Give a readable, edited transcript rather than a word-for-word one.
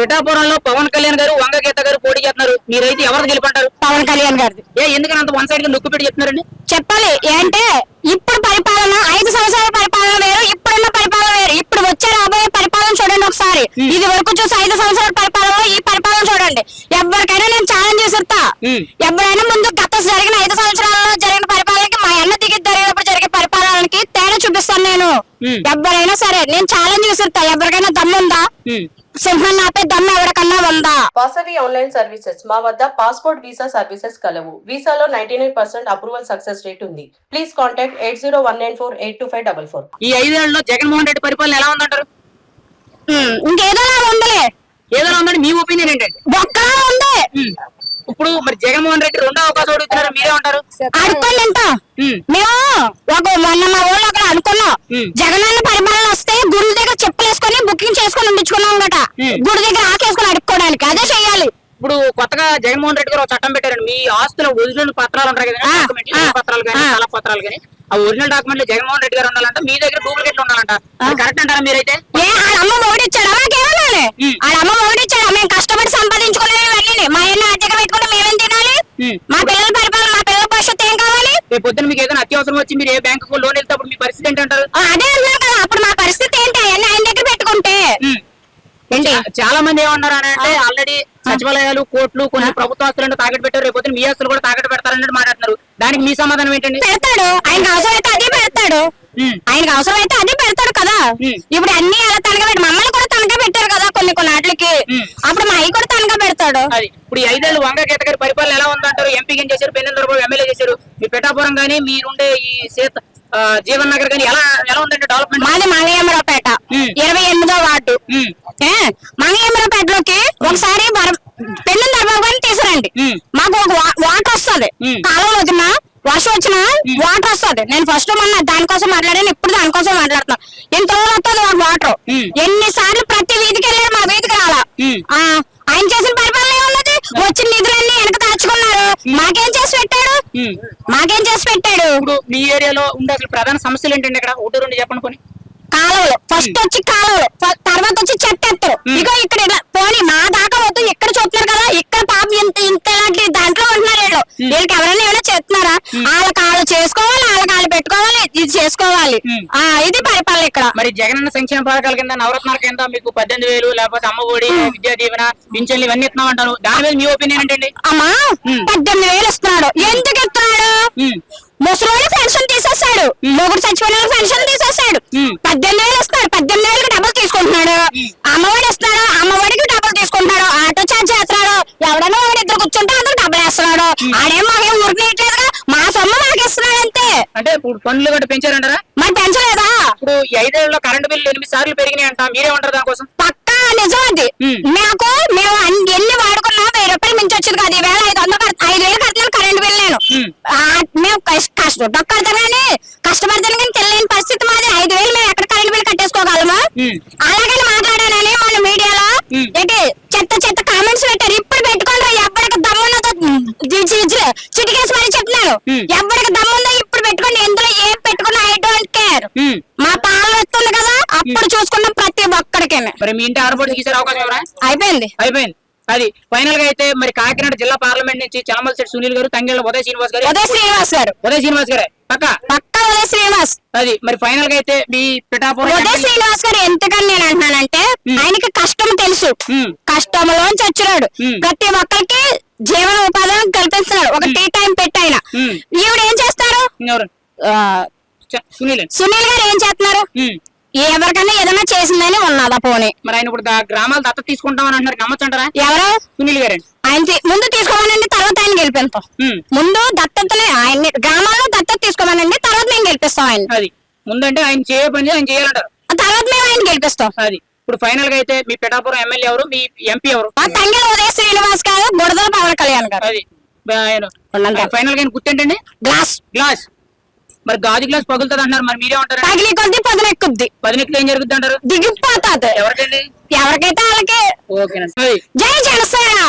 పిఠాపురంలో పవన్ కళ్యాణ్ గారు వంగ గీత గారు పోటీ చేస్తున్నారు. మీరైతే ఎవరు గెలుపంటారు? పవన్ కళ్యాణ్ గారు. ఎందుకని అంత వన్ సైడ్ గా నొక్కి పెట్టి చెప్తున్నారండి? చెప్పాలి ఏంటే ఇప్పుడు పరిపాలన 5 సంవత్సరాల పరిపాలన వేరు, ఇప్పుడున్న పరిపాలన వేరు. ఇప్పుడు వచ్చే రాబోయే పరిపాలన చూడండి ఒకసారి. ఇది వరకు చూసి 5 సంవత్సరాల పరిపాలన, ఈ పరిపాలన చూడండి. ఎవరికైనా నేను ఛాలెంజ్ చేసిస్తా. ఎవరైనా ముందు గత జరిగిన 5 సంవత్సరాల్లో జరిగిన పరిపాలనకి మా అన్న దిగి జరిగినప్పుడు జరిగే పరిపాలనకి తేడా చూపిస్తాను నేను. ఎవరైనా సరే నేను ఛాలెంజ్ చేసిస్తా. ఎవరికైనా దమ్ముందా? సింహాన్ని ఆపే దమ్ము ఎవరికన్నా ఉందా? వాసవి ఆన్లైన్ సర్వీసెస్ మా వద్ద పాస్పోర్ట్ వీసా సర్వీసెస్ కలవు. వీసాలో 99% అప్రూవల్ సక్సెస్ రేట్ ఉంది. Please contact 8019482544. ఈ 5 ఏళ్లలో జగన్మోహన్ రెడ్డి పరిపాలన ఎలా ఉందంటారు? ఇంకేదోలా ఉందిలే. ఏదైనా ఉందండి మీ ఒపీనియన్ ఏంటండి? ఒక్కలా ఉంది. ఇప్పుడు మరి జగన్మోహన్ రెడ్డి రెండో అవకాశం అడుగుతున్నారు, మీరే ఉంటారు? అనుకోండి ఎంత మేము మొన్న మా ఊళ్ళో అక్కడ అనుకున్నాం. జగనన్న పరిపాలన వస్తే గుడి దగ్గర చెప్పులు వేసుకొని బుకింగ్ చేసుకొని ఉండించుకున్నాం గట. గుడి దగ్గర ఆకేసుకొని అడుక్కోవడానికి అదే చెయ్యాలి. ఇప్పుడు కొత్తగా జగన్మోహన్ రెడ్డి గారు ఒక చట్టం పెట్టారండి. మీ ఆస్తుల ఒరిజినల్ పత్రాలు ఉంటాయి కదా, పత్రాలు కానీ స్థల పత్రాలు కానీ, ఆ ఒరిజినల్ డాక్యుమెంట్లు జగన్మోహన్ రెడ్డి గారు ఉండాలంట, మీ దగ్గర డూప్లికేట్లు ఉండాలంట. కరెక్ట్ అంటారా మీరైతే? అమ్మ ఓడిచ్చాడా? మాకేమన్నాలి? అమ్మ ఓడిచ్చాడా? మేము కష్టపడి సంపాదించుకునేవి వెళ్ళి మా అన్న అద్దెగా పెట్టుకుని మేమేం తినాలి? మా పిల్లల పరిపాలన, మా పిల్లల భవిష్యత్తు ఏం కావాలి? రేపు పొద్దున మీకు ఏదైనా అత్యవసరం వచ్చి మీరు ఏ బ్యాంకు లోన్ వెళ్తే అప్పుడు మీ పరిస్థితి ఏంటంటారు? అదే అన్నారు కదా, అప్పుడు మా పరిస్థితి ఏంటి? ఆయన దగ్గర పెట్టుకుంటే చాలా మంది ఏమన్నారు అని అంటే, ఆల్రెడీ సచివాలయాలు, కోర్టులు, కొన్ని ప్రభుత్వ ఆస్తులను తాకట్టు పెట్టారు, రేపు మీ ఆస్తులు కూడా తాకట్టు పెడతారన్నట్టు మాట్లాడుతున్నారు. దానికి మీ సమాధానం ఏంటండి? పెడతాడు, ఆయనకు అవసరం అయితే అదే పెడతాడు. ఆయనకు అవసరం అయితే అదే పెడతాడు కదా. ఇప్పుడు అన్ని అలా తనగా పెట్టి మమ్మల్ని కూడా తనగా పెట్టారు కదా కొన్ని వాటికి. అప్పుడు మా అయ్యి కూడా తనగా పెడతాడు. అది ఇప్పుడు 5 ఏళ్ళు వంగ గీత గారి పరిపాలన ఎలా ఉందంటారు? ఎంపీగా చేశారు, పెన్నెందరబాబు ఎమ్మెల్యే చేశారు. మీ పిఠాపురం గానీ మీరుండే ఈ జీవన్ నగర్ గానీ ఎలా ఉందంటే డెవలప్మెంట్? మాది మంగయ్యమ్మరావుపేట 28వ వార్డు. మంగయ్యమ్మరావుపేటలోకి ఒకసారి పెన్నెందరబాబు గారిని తీసుకురండి. మాకు ఒక వాటర్ వస్తుంది, కాలం వదిన వర్షం వచ్చిన వాటర్ వస్తుంది. నేను ఫస్ట్ మొన్న దానికోసం మాట్లాడాను, ఇప్పుడు దానికోసం మాట్లాడుతున్నా. ఎంత రోజులు వస్తుంది మాకు వాటర్? ఎన్నిసార్లు ప్రతి వీధికి వెళ్ళారు, మా వీధికి రాలా. ఆయన చేసిన పరిపాలన ఏమున్నది? వచ్చిన నిధులన్నీ వెనక దాచుకున్నారు. మాకేం చేసి పెట్టాడు? ఇప్పుడు మీ ఏరియాలో ఉండే అసలు ప్రధాన సమస్యలు ఏంటండి? ఇక్కడ 1-2 చెప్పండి కొన్ని. కాలువలు, ఫస్ట్ వచ్చి కాలువలు, తర్వాత వచ్చి చెత్త ఎత్తరు. ఇగో ఇక్కడ పోనీ మా దాకా వద్దు, ఇక్కడ చూస్తున్నారు కదా, ఇక్కడ పాపం ఇంత ఇలాంటి దాంట్లో ఉంటున్నారు వీళ్ళు. వీళ్ళకి ఎవరైనా ఏమైనా చేస్తున్నారా? వాళ్ళ చేసుకోవాలి, వాళ్ళ పెట్టుకోవాలి, ఇది చేసుకోవాలి. ఇది పరిపాలన ఇక్కడ. మరి జగనన్న సంక్షేమ పథకాల కింద, నవరత్నాల కింద మీకు 18,000 లేకపోతే అమ్మ ఒడి, విద్యా దీవెన, పింఛన్లు ఇవన్నీ ఇస్తున్నాం అంటారు. దాని మీద మీ ఒపీనియన్ ఏంటండి? అమ్మా 18,000 ఇస్తున్నాడు. ఎందుకు ఇస్తున్నాడు? ముసలి పెన్షన్ తీసేస్తాడు, మొగుడు చచ్చిపోయిన పెన్షన్ తీసేస్తాడు. 18,000 ఇస్తాడు, 18,000కి డబ్బులు తీసుకుంటున్నాడు. అమ్మఒడి ఇస్తున్నాడు, అమ్మఒడికి డబ్బులు తీసుకుంటున్నాడు. ఆటో ఛార్జ్ చేస్తున్నాడు. ఎవడన్నా ఇద్దరు కూర్చుంటే అందరూ డబ్బులు వేస్తున్నాడు. ఆడేం మాకేం ఊరికేయట్లేదుగా, మా సొమ్ము మాకు ఇస్తున్నాడు అంతే. అంటే ఇప్పుడు పన్నులు కూడా పెంచారంటారా? మరి పెంచలేదా? ఇప్పుడు 5 ఏళ్లలో కరెంటు బిల్లు 8 సార్లు పెరిగినాయి అంట, మీరేమంటారు దానికోసం? పక్కా నిజం అది. మేము ఎన్ని వాడుకున్నా 1000 రూపాయలు మించి వచ్చింది కాదు. ఈవేళ 5,000 కట్టినాను కరెంట్ బిల్ నేను. మేము కష్టపడతాను కానీ తెలియని పరిస్థితి మాది. 5,000 మేము ఎక్కడ కరెంట్ బిల్ కట్టేసుకోగలము? అలాగని మాట్లాడానని మన మీడియాలో ఏంటి చెత్త కామెంట్స్ పెట్టారు. ఇప్పుడు పెట్టుకోండి, ఎవరికి దమ్మున్నదో చిటికేసి మరి చెప్తున్నాను. ఎవరికి దమ్ముందో ఇప్పుడు పెట్టుకోండి. ఎందులో ఏం పెట్టుకున్నా ఐ డోంట్ కేర్. మా పాలన వస్తుంది కదా, అప్పుడు చూసుకున్నాం ప్రతి ఒక్కడికి. మరి మీ ఇంటి ఆడపడి తీసే అవకాశం అయిపోయింది. అది ఫైనల్ గా అయితే మరి కాకినాడ జిల్లా పార్లమెంట్ నుంచి చలమలశెట్టి సునీల్ గారు, తంగెళ్ళ ఉదయ్ శ్రీనివాస్ గారు పక్కా ఉదయ్ శ్రీనివాస్. అది మరి ఫైనల్ గా అయితే మీ పిఠాపురం ఉదయ్ శ్రీనివాస్ గారు ఎందుకని నేను అంటున్నానంటే, ఆయనకి కష్టం తెలుసు, కష్టంలోంచి వచ్చినాడు. ప్రతి ఒక్కరికి జీవన ఉపాధి కల్పిస్తున్నాడు. ఒక టీ టైం పెట్టి ఆయన ఈవిడ ఏం చేస్తారు? సునీల్ గారు ఏం చేస్తున్నారు? ఎవరికైనా ఏదైనా చేసిందని ఉన్నదా పోనీ? మరి ఆయన ఇప్పుడు గ్రామాలు దత్తత తీసుకుంటామని అంటున్నారు, నమ్మచ్చంటారా? ఎవరు? సునీల్ గారు. ఆయన ముందు తీసుకోమనండి, తర్వాత ఆయన గెలిపిస్తాం. ముందు దత్తతనే ఆయన గ్రామాల్లో దత్తత తీసుకోమనండి, తర్వాత మేము గెలిపిస్తాం ఆయన. అది ముందంటే ఆయన చేయ పని ఆయన చేయాలంటారు, తర్వాత మేము ఆయన గెలిపిస్తాం. అది ఇప్పుడు ఫైనల్ గా అయితే మీ పిఠాపురం ఎమ్మెల్యే ఎవరు, మీ ఎంపీ ఎవరు? తంగెళ్ళ ఉదయ్ శ్రీనివాస్ గారు, బుడదల పవన్ కళ్యాణ్ గారు. అది ఫైనల్ గా గుర్తేంటండి? గ్లాస్. మరి గాజు గ్లాస్ పగులుతుంది అంటారు, మరి మీరేమంటారు? పగిలి కొద్ది పదునెక్కుద్ది. పదునెక్కితే ఏం జరుగుతుంది అంటారు? దిగిపోతుంది. ఎవరికండి? ఎవరికైతే వాళ్ళకి. ఓకేనండి. జై జనసేన.